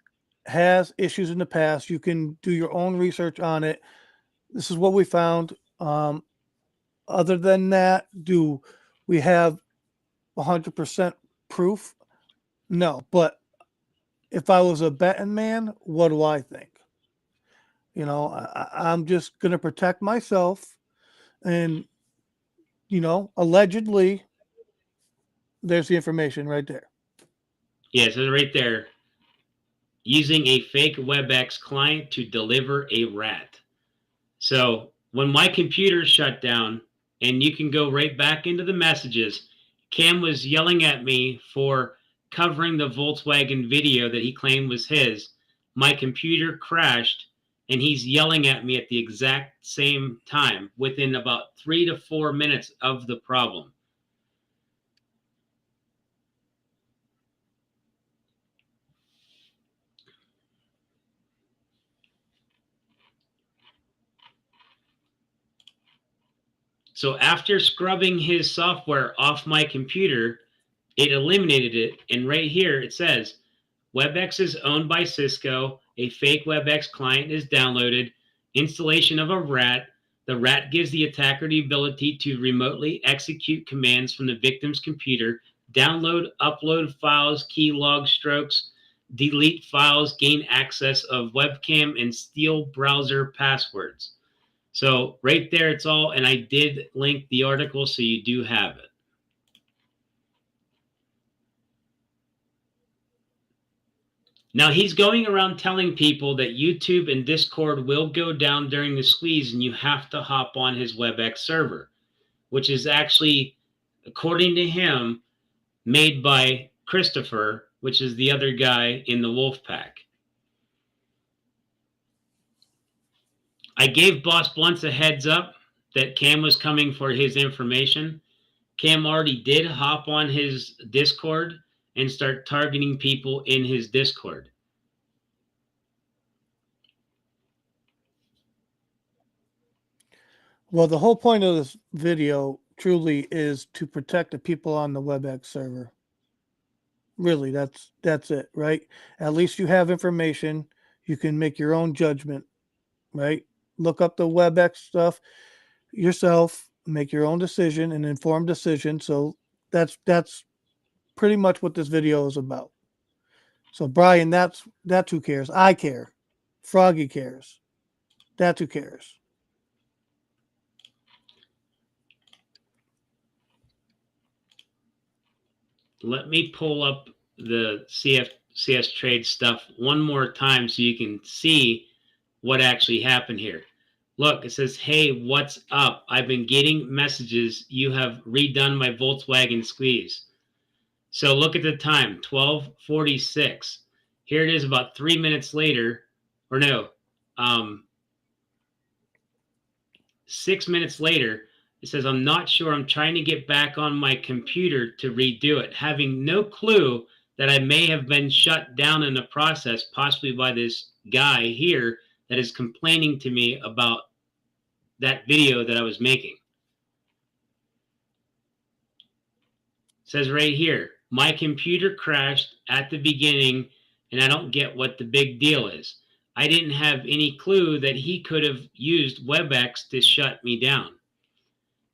B: has issues in the past. You can do your own research on it. This is what we found. Other than that, do we have 100% proof? No, but if I was a betting man, what do I think? You know, I'm just going to protect myself. And, you know, allegedly, there's the information right there.
A: Yeah, so right there, using a fake WebEx client to deliver a rat. So when my computer shut down, and you can go right back into the messages, Cam was yelling at me for covering the Volkswagen video that he claimed was his. My computer crashed, and he's yelling at me at the exact same time within about 3 to 4 minutes of the problem. So after scrubbing his software off my computer, it eliminated it. And right here it says, WebEx is owned by Cisco. A fake WebEx client is downloaded. Installation of a rat. The rat gives the attacker the ability to remotely execute commands from the victim's computer, download, upload files, key log strokes, delete files, gain access of webcam, and steal browser passwords. So right there, it's all, and I did link the article, so you do have it. Now, he's going around telling people that YouTube and Discord will go down during the squeeze, and you have to hop on his WebEx server, which is actually, according to him, made by Christopher, which is the other guy in the wolf pack. I gave Boss Blunts a heads up that Cam was coming for his information. Cam already did hop on his Discord and start targeting people in his Discord.
B: Well, the whole point of this video truly is to protect the people on the WebEx server. Really, that's it, right? At least you have information. You can make your own judgment, right? Look up the WebEx stuff yourself, make your own decision, an informed decision. So that's pretty much what this video is about. So Brian, that's who cares. I care. Froggy cares. That's who cares.
A: Let me pull up the CS trade stuff one more time so you can see what actually happened here. Look, it says, hey, what's up? I've been getting messages. You have redone my Volkswagen squeeze. So look at the time, 12:46. Here it is about 3 minutes later, or no, 6 minutes later. It says, I'm not sure. I'm trying to get back on my computer to redo it, having no clue that I may have been shut down in the process, possibly by this guy here that is complaining to me about that video that I was making. It says right here, my computer crashed at the beginning and I don't get what the big deal is. I didn't have any clue that he could have used WebEx to shut me down.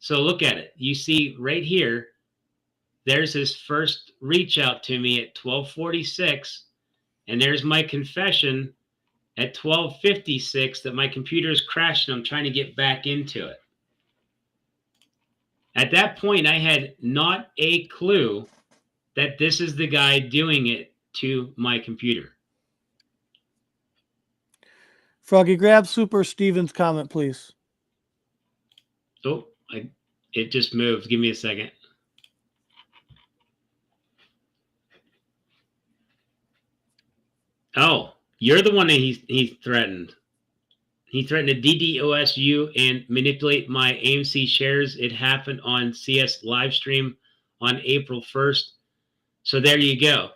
A: So look at it. You see right here, there's his first reach out to me at 12:46, and there's my confession at 12:56 that my computer is crashed and I'm trying to get back into it. At that point, I had not a clue that this is the guy doing it to my computer.
B: Froggy, grab Super Steven's comment, please.
A: Oh, it just moved. Give me a second. Oh, you're the one that he threatened. He threatened to DDoS you and manipulate my AMC shares. It happened on CS live stream on April 1st. So there you go.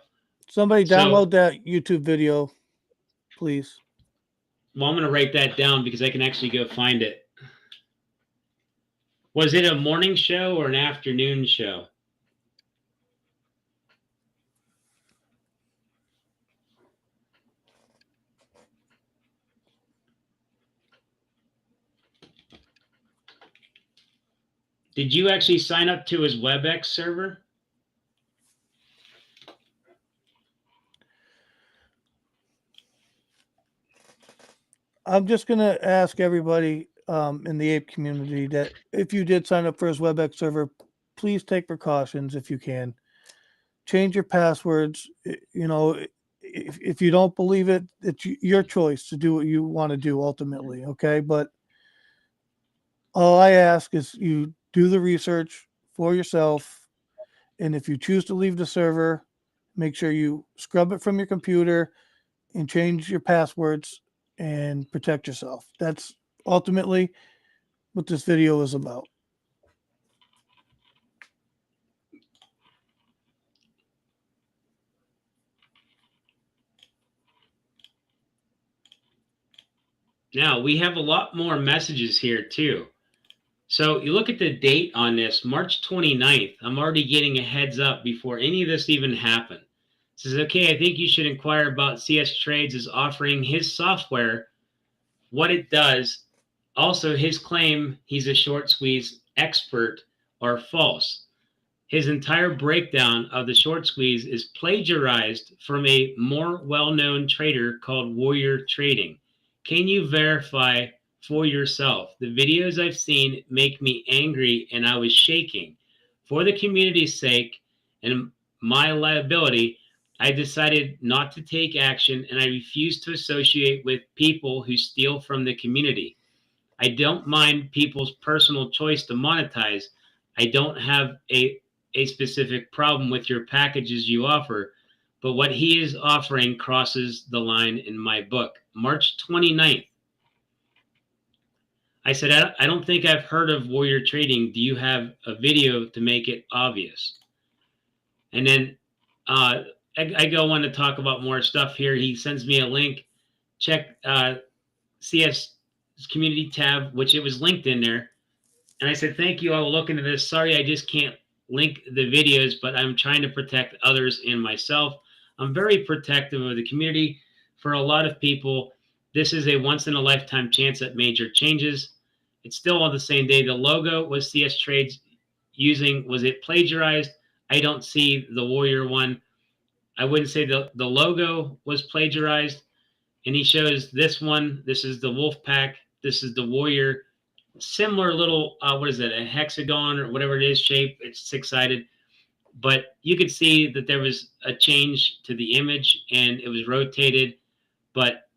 B: Somebody download that YouTube video, please.
A: Well, I'm going to write that down because I can actually go find it. Was it a morning show or an afternoon show? Did you actually sign up to his WebEx server?
B: I'm just going to ask everybody in the ape community that if you did sign up for his WebEx server, please take precautions if you can. Change your passwords. You know, if you don't believe it, it's your choice to do what you want to do ultimately, okay? But all I ask is you do the research for yourself, and if you choose to leave the server, make sure you scrub it from your computer and change your passwords and protect yourself. That's ultimately what this video is about.
A: Now, we have a lot more messages here too. So you look at the date on this, March 29th. I'm already getting a heads up before any of this even happened. It says, okay, I think you should inquire about CS Trades is offering his software, what it does. Also, his claim he's a short squeeze expert are false. His entire breakdown of the short squeeze is plagiarized from a more well-known trader called Warrior Trading. Can you verify for yourself? The videos I've seen make me angry and I was shaking. For the community's sake and my liability, I decided not to take action and I refuse to associate with people who steal from the community. I don't mind people's personal choice to monetize. I don't have a specific problem with your packages you offer, but what he is offering crosses the line in my book. March 29th. I said, I don't think I've heard of Warrior Trading. Do you have a video to make it obvious? And then I go on to talk about more stuff here. He sends me a link. Check CS community tab, which it was linked in there. And I said, thank you. I will look into this. Sorry, I just can't link the videos, but I'm trying to protect others and myself. I'm very protective of the community. For a lot of people, this is a once in a lifetime chance at major changes. It's still on the same day. The logo was CS Trades using, was it plagiarized? I don't see the Warrior one. I wouldn't say the logo was plagiarized. And he shows this one. This is the Wolf Pack. This is the Warrior. Similar little, what is it, a hexagon or whatever it is shape. It's six-sided. But you could see that there was a change to the image and it was rotated. But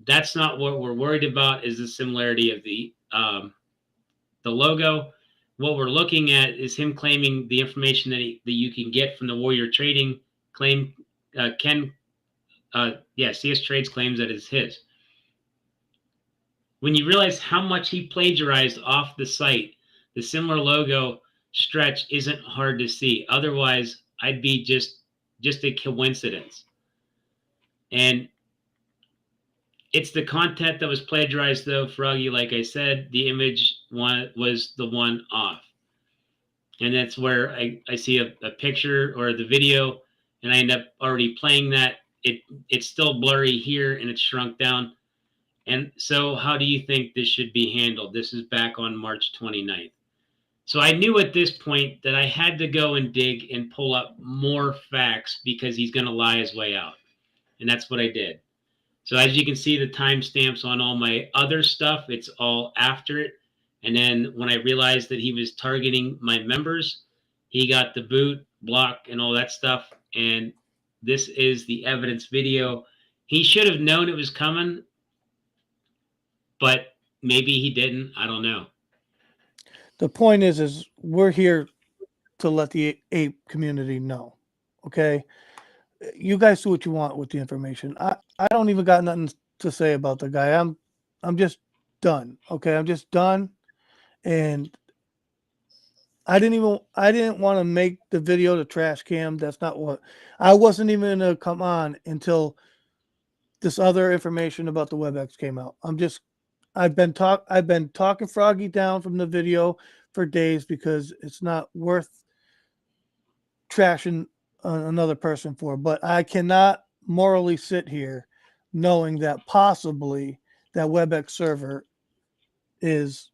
A: that's not what we're worried about, is the similarity of the logo. What we're looking at is him claiming the information that you can get from the Warrior Trading claim. CS Trades claims that it's his. When you realize how much he plagiarized off the site, the similar logo stretch isn't hard to see. Otherwise, I'd be just a coincidence. And it's the content that was plagiarized, though, Froggy. Like I said, the image one was the one off. And that's where I see a picture or the video, and I end up already playing that. It's still blurry here, and it's shrunk down. And so how do you think this should be handled? This is back on March 29th. So I knew at this point that I had to go and dig and pull up more facts because he's going to lie his way out. And that's what I did. So as you can see, the timestamps on all my other stuff, it's all after it. And then when I realized that he was targeting my members, he got the boot, block, and all that stuff. And this is the evidence video. He should have known it was coming, but maybe he didn't. I don't know.
B: The point is we're here to let the ape community know. Okay. You guys do what you want with the information. I don't even got nothing to say about the guy. I'm just done. Okay. I'm just done. And I didn't want to make the video the trash cam. That's not what I wasn't even going to come on until this other information about the WebEx came out. I've been talking Froggy down from the video for days because it's not worth trashing another person for. But I cannot morally sit here knowing that possibly that WebEx server is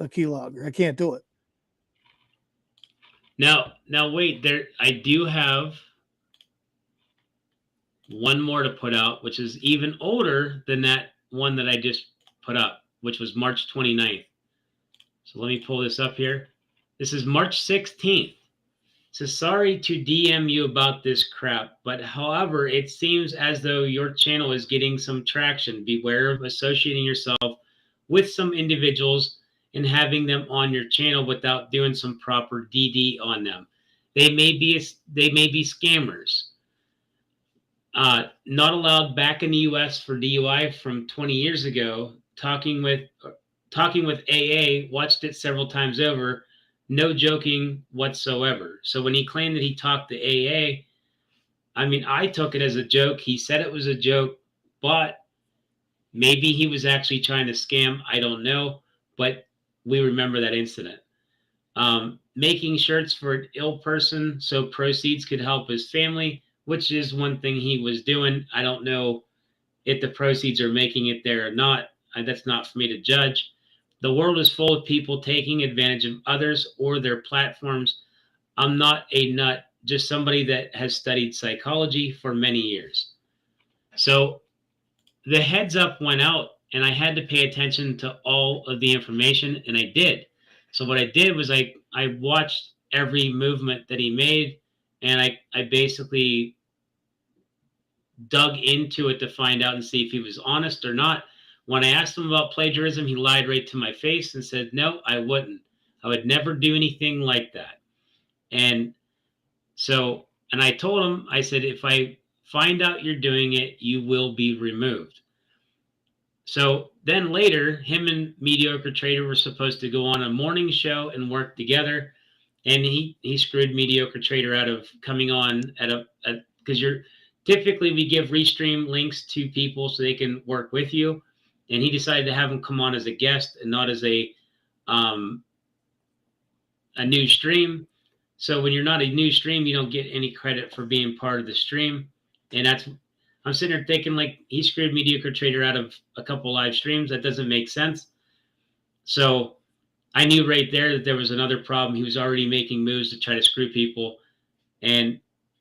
B: a keylogger. I can't do it.
A: Now wait, there I do have one more to put out, which is even older than that one that I just put up, which was March 29th. So let me pull this up here. This is March 16th. So sorry to DM you about this crap, but however, it seems as though your channel is getting some traction. Beware of associating yourself with some individuals and having them on your channel without doing some proper DD on them. They may be scammers. Not allowed back in the U.S. for DUI from 20 years ago. Talking with AA, watched it several times over. No joking whatsoever. So when he claimed that he talked to AA, I mean, I took it as a joke. He said it was a joke, but maybe he was actually trying to scam. I don't know, but we remember that incident. Making shirts for an ill person so proceeds could help his family, which is one thing he was doing. I don't know if the proceeds are making it there or not. That's not for me to judge. The world is full of people taking advantage of others or their platforms. I'm not a nut, just somebody that has studied psychology for many years. So the heads up went out, and I had to pay attention to all of the information, and I did. So what I did was I watched every movement that he made, and I basically dug into it to find out and see if he was honest or not. When I asked him about plagiarism, he lied right to my face and said, no, I wouldn't. I would never do anything like that. And so, and I told him, I said, if I find out you're doing it, you will be removed. So then later, him and Mediocre Trader were supposed to go on a morning show and work together. And he screwed Mediocre Trader out of coming on because typically we give restream links to people so they can work with you. And he decided to have him come on as a guest and not as a a new stream. So when you're not a new stream, you don't get any credit for being part of the stream. And I'm sitting there thinking, like, he screwed Mediocre Trader out of a couple live streams. That doesn't make sense. So I knew right there that there was another problem. He was already making moves to try to screw people. And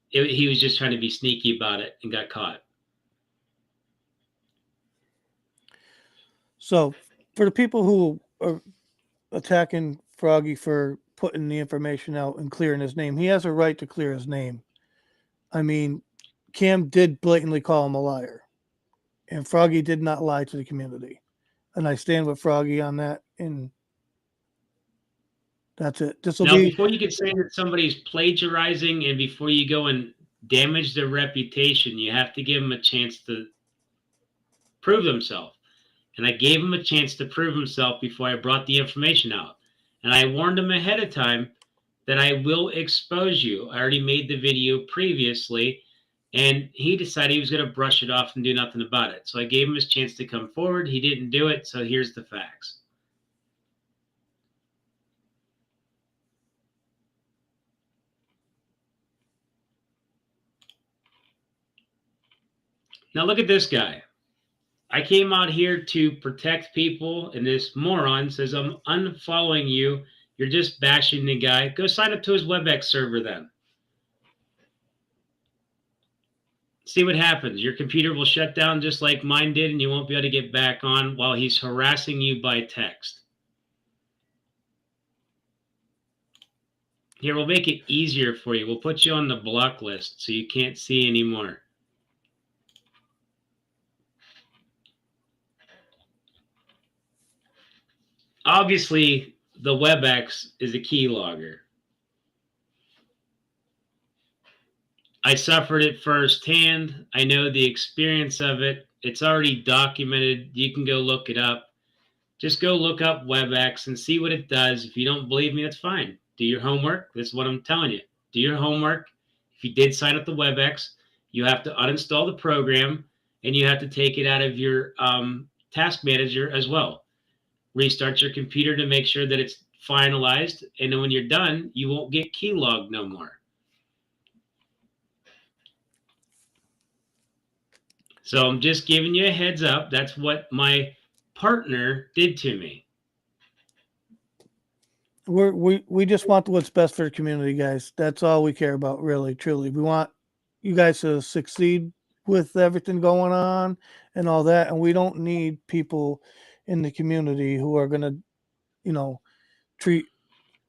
A: he was just trying to be sneaky about it and got caught.
B: So for the people who are attacking Froggy for putting the information out and clearing his name, he has a right to clear his name. I mean, Cam did blatantly call him a liar, and Froggy did not lie to the community. And I stand with Froggy on that, and that's it.
A: Now, before you can say that somebody's plagiarizing and before you go and damage their reputation, you have to give them a chance to prove themselves. And I gave him a chance to prove himself before I brought the information out. And I warned him ahead of time that I will expose you. I already made the video previously, and he decided he was going to brush it off and do nothing about it. So I gave him his chance to come forward. He didn't do it, so here's the facts. Now look at this guy. I came out here to protect people, and this moron says, I'm unfollowing you. You're just bashing the guy. Go sign up to his WebEx server then. See what happens. Your computer will shut down just like mine did, and you won't be able to get back on while he's harassing you by text. Here, we'll make it easier for you. We'll put you on the block list so you can't see anymore. Obviously, the WebEx is a keylogger. I suffered it firsthand. I know the experience of it. It's already documented. You can go look it up. Just go look up WebEx and see what it does. If you don't believe me, that's fine. Do your homework. That's what I'm telling you. Do your homework. If you did sign up to WebEx, you have to uninstall the program, and you have to take it out of your task manager as well. Restart your computer to make sure that it's finalized, and then when you're done, you won't get keylogged no more. So I'm just giving you a heads up. That's what my partner did to me.
B: We just want what's best for the community, guys. That's all we care about, really, truly. We want you guys to succeed with everything going on and all that, and we don't need people in the community who are going to, treat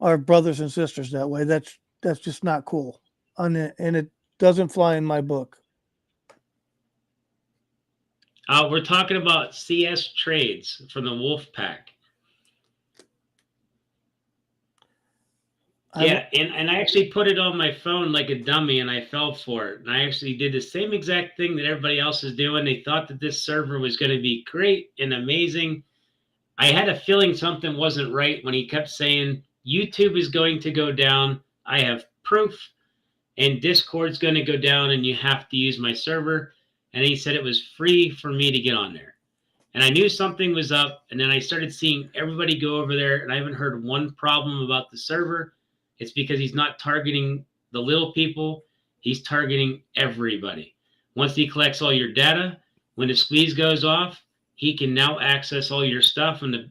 B: our brothers and sisters that way. That's just not cool. And it doesn't fly in my book.
A: We're talking about CS trades from the Wolf Pack. Yeah, and I actually put it on my phone like a dummy, and I fell for it. And I actually did the same exact thing that everybody else is doing. They thought that this server was going to be great and amazing. I had a feeling something wasn't right when he kept saying, YouTube is going to go down. I have proof. And Discord's going to go down, and you have to use my server. And he said it was free for me to get on there. And I knew something was up. And then I started seeing everybody go over there, and I haven't heard one problem about the server. It's because he's not targeting the little people. He's targeting everybody. Once he collects all your data, when the squeeze goes off, he can now access all your stuff in the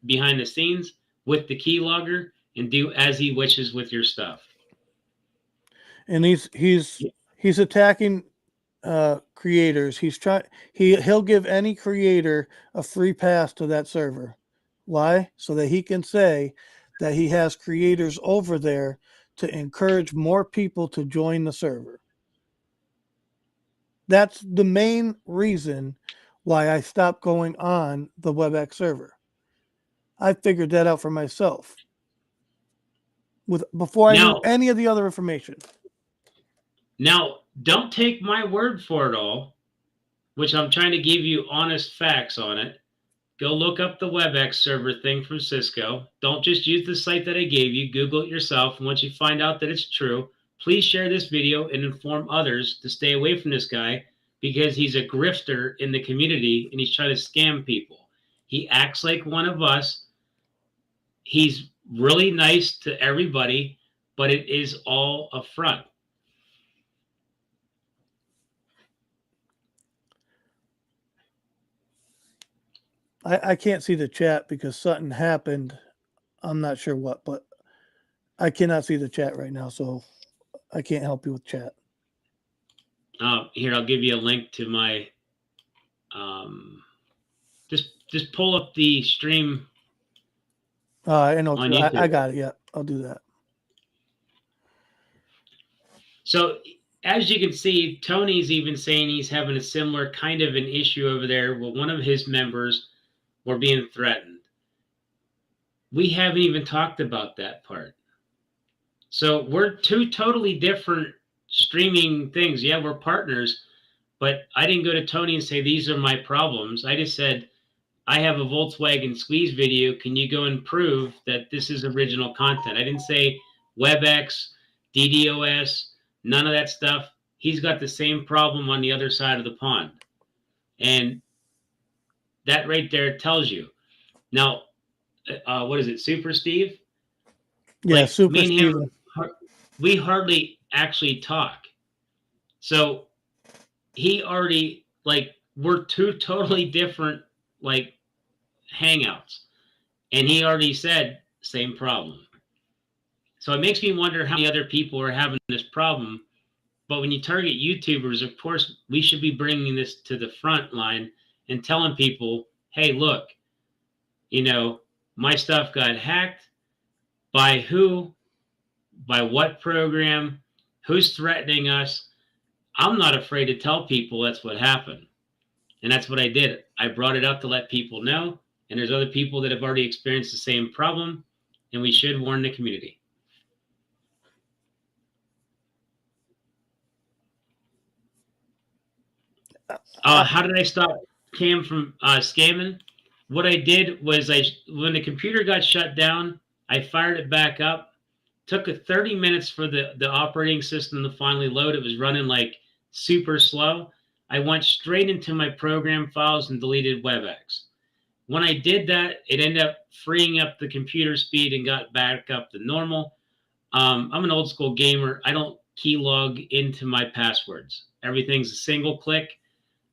A: behind the scenes with the keylogger and do as he wishes with your stuff.
B: And he's attacking creators. He'll give any creator a free pass to that server. Why? So that he can say that he has creators over there to encourage more people to join the server. That's the main reason why I stopped going on the WebEx server. I figured that out for myself before I knew any of the other information.
A: Now, don't take my word for it all, which I'm trying to give you honest facts on it. Go look up the WebEx server thing from Cisco. Don't just use the site that I gave you. Google it yourself. And once you find out that it's true, please share this video and inform others to stay away from this guy because he's a grifter in the community and he's trying to scam people. He acts like one of us. He's really nice to everybody, but it is all a front.
B: I can't see the chat because something happened. I'm not sure what, but I cannot see the chat right now, so I can't help you with chat.
A: Here, I'll give you a link to my. Just pull up the stream.
B: I know.
A: On
B: I got it. Yeah, I'll do that.
A: So as you can see, Tony's even saying he's having a similar kind of an issue over there where one of his members were being threatened. We haven't even talked about that part. So we're two totally different streaming things. Yeah, we're partners, but I didn't go to Tony and say, these are my problems. I just said, I have a Volkswagen squeeze video. Can you go and prove that this is original content? I didn't say WebEx, DDoS, none of that stuff. He's got the same problem on the other side of the pond. And that right there tells you. Now, what is it, Super Steve?
B: Yeah,
A: like,
B: Super
A: me and
B: Steve.
A: him, we hardly actually talk. So he already, like, we're two totally different, like, hangouts. And he already said, same problem. So it makes me wonder how many other people are having this problem. But when you target YouTubers, of course, we should be bringing this to the front line and telling people, hey, look, you know, my stuff got hacked. By who? By what program? Who's threatening us? I'm not afraid to tell people that's what happened. And that's what I did. I brought it up to let people know. And there's other people that have already experienced the same problem. And we should warn the community. How did I stop Cam from scamming? What I did was when the computer got shut down, I fired it back up. Took it 30 minutes for the operating system to finally load. It was running like super slow. I went straight into my program files and deleted WebEx. When I did that, it ended up freeing up the computer speed and got back up to normal. I'm an old school gamer. I don't keylog into my passwords. Everything's a single click.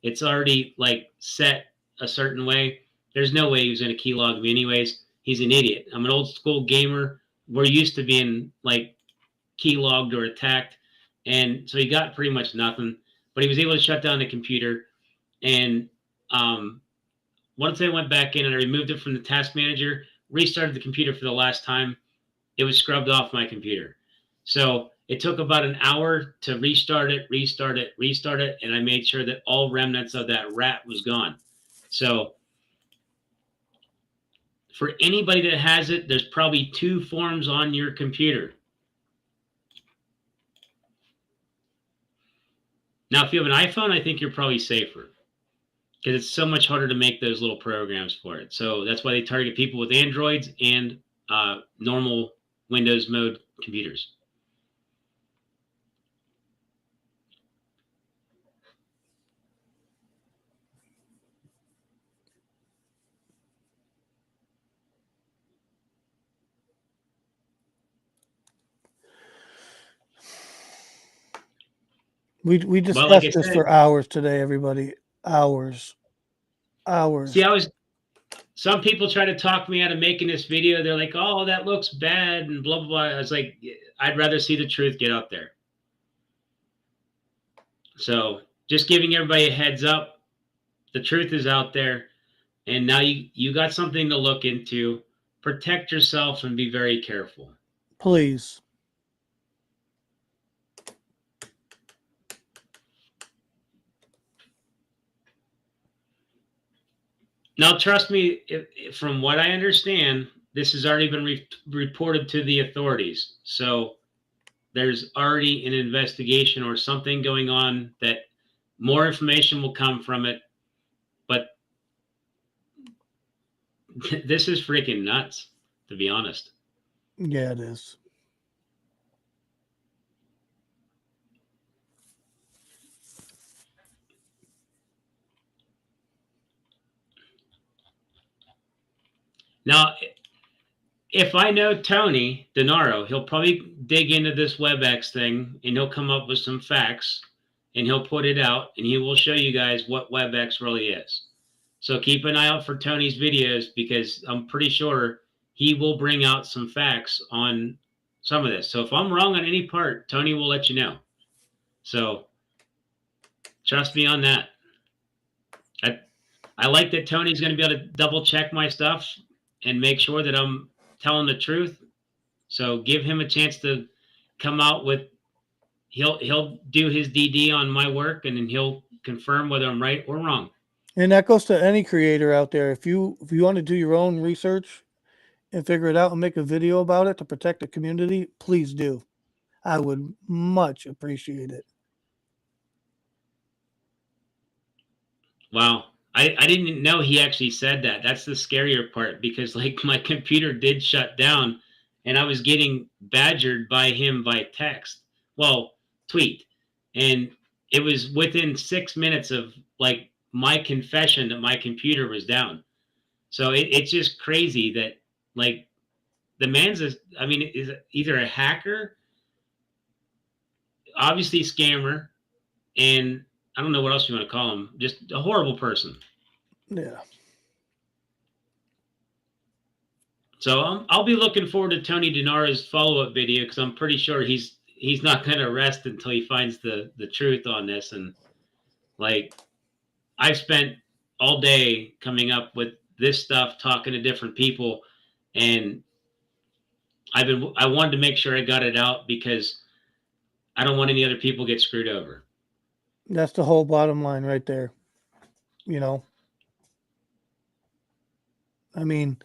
A: It's already like set a certain way. There's no way he was going to keylog me anyways. He's an idiot. I'm an old school gamer. We're used to being like keylogged or attacked. And so he got pretty much nothing, but he was able to shut down the computer. And once I went back in and I removed it from the task manager, restarted the computer for the last time, it was scrubbed off my computer. So it took about an hour to restart it, and I made sure that all remnants of that rat was gone. So for anybody that has it, there's probably 2 forms on your computer. Now, if you have an iPhone, I think you're probably safer because it's so much harder to make those little programs for it. So that's why they target people with Androids and normal Windows mode computers.
B: We discussed this for hours today, everybody. Hours.
A: See, some people try to talk me out of making this video. They're like, oh, that looks bad and blah, blah, blah. I was like, I'd rather see the truth get out there. So just giving everybody a heads up. The truth is out there. And now you got something to look into. Protect yourself and be very careful.
B: Please.
A: Now, trust me, from what I understand, this has already been reported to the authorities. So there's already an investigation or something going on that more information will come from it. But this is freaking nuts, to be honest.
B: Yeah, it is.
A: Now, if I know Tony Denaro, he'll probably dig into this WebEx thing and he'll come up with some facts and he'll put it out and he will show you guys what WebEx really is. So keep an eye out for Tony's videos because I'm pretty sure he will bring out some facts on some of this. So if I'm wrong on any part, Tony will let you know. So trust me on that. I like that Tony's going to be able to double check my stuff and make sure that I'm telling the truth. So give him a chance to come out with, he'll do his DD on my work and then he'll confirm whether I'm right or wrong.
B: And that goes to any creator out there. If you want to do your own research and figure it out and make a video about it to protect the community, please do. I would much appreciate it.
A: Wow. I didn't know he actually said that. That's the scarier part because like my computer did shut down and I was getting badgered by him by text. Well, tweet. And it was within 6 minutes of like my confession that my computer was down. So it's just crazy that like the man's is either a hacker, obviously scammer, and I don't know what else you want to call him. Just a horrible person.
B: Yeah.
A: So I'll be looking forward to Tony Denaro's follow-up video because I'm pretty sure he's not going to rest until he finds the truth on this. And like I've spent all day coming up with this stuff, talking to different people, and I wanted to make sure I got it out because I don't want any other people get screwed over.
B: That's the whole bottom line right there. You know, I mean,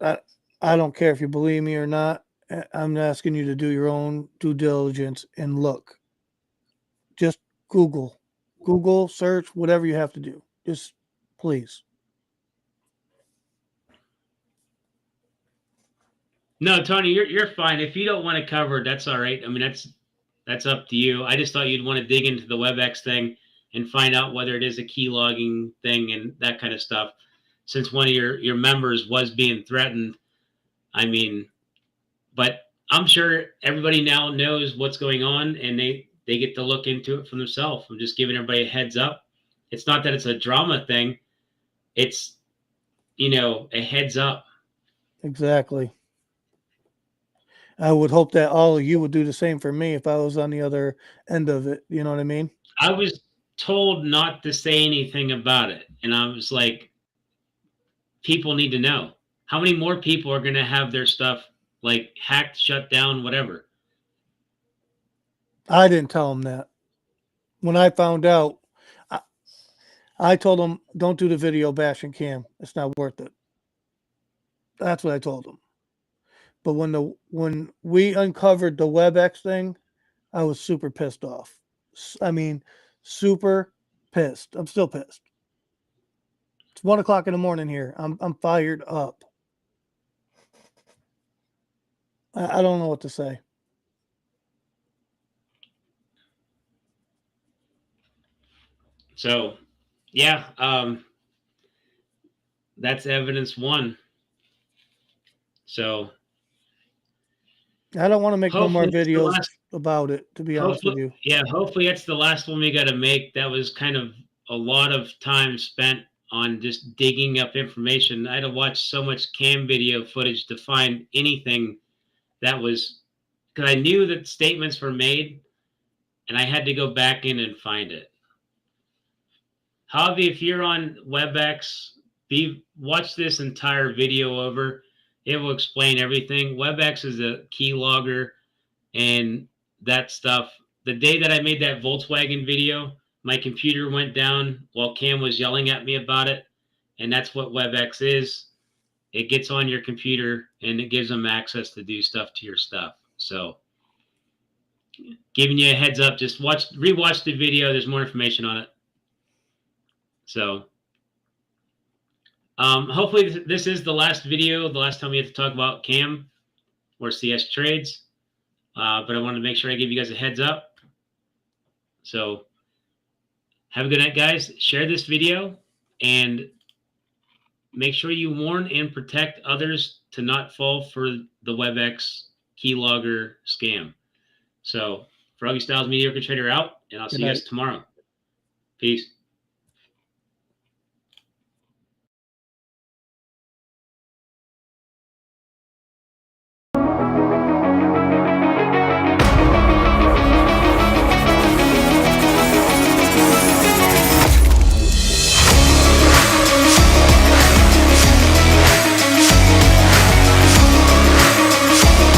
B: I don't care if you believe me or not. I'm asking you to do your own due diligence and look. Just Google, search, whatever you have to do. Just please.
A: No, Tony, you're fine. If you don't want to cover it, that's all right. I mean, that's up to you. I just thought you'd want to dig into the WebEx thing and find out whether it is a key logging thing and that kind of stuff. Since one of your members was being threatened, I mean, but I'm sure everybody now knows what's going on and they get to look into it for themselves. I'm just giving everybody a heads up. It's not that it's a drama thing. It's, a heads up.
B: Exactly. I would hope that all of you would do the same for me if I was on the other end of it. You know what I mean?
A: I was told not to say anything about it. And I was like, people need to know. How many more people are going to have their stuff like hacked, shut down, whatever?
B: I didn't tell them that. When I found out, I told them, don't do the video bashing Cam. It's not worth it. That's what I told them. But when we uncovered the WebEx thing, I was super pissed off. I mean, super pissed. I'm still pissed. It's 1 o'clock in the morning here. I'm fired up. I don't know what to say.
A: So, yeah, that's evidence one. So,
B: I don't want to make no more videos about it, to be honest with you.
A: Yeah, hopefully that's the last one we got to make. That was kind of a lot of time spent on just digging up information. I had to watch so much cam video footage to find anything that was, because I knew that statements were made and I had to go back in and find it. Javi, if you're on WebEx, watch this entire video over. It will explain everything. WebEx is a key logger and that stuff. The day that I made that Volkswagen video, my computer went down while Cam was yelling at me about it. And that's what WebEx is. It gets on your computer and it gives them access to do stuff to your stuff. So giving you a heads up, just rewatch the video. There's more information on it. So hopefully this is the last video, the last time we have to talk about Cam or CS trades. But I wanted to make sure I give you guys a heads up. So have a good night, guys. Share this video and make sure you warn and protect others to not fall for the WebEx keylogger scam. So Froggystyles, Mediocre Trader out, and I'll see you guys tomorrow. Peace.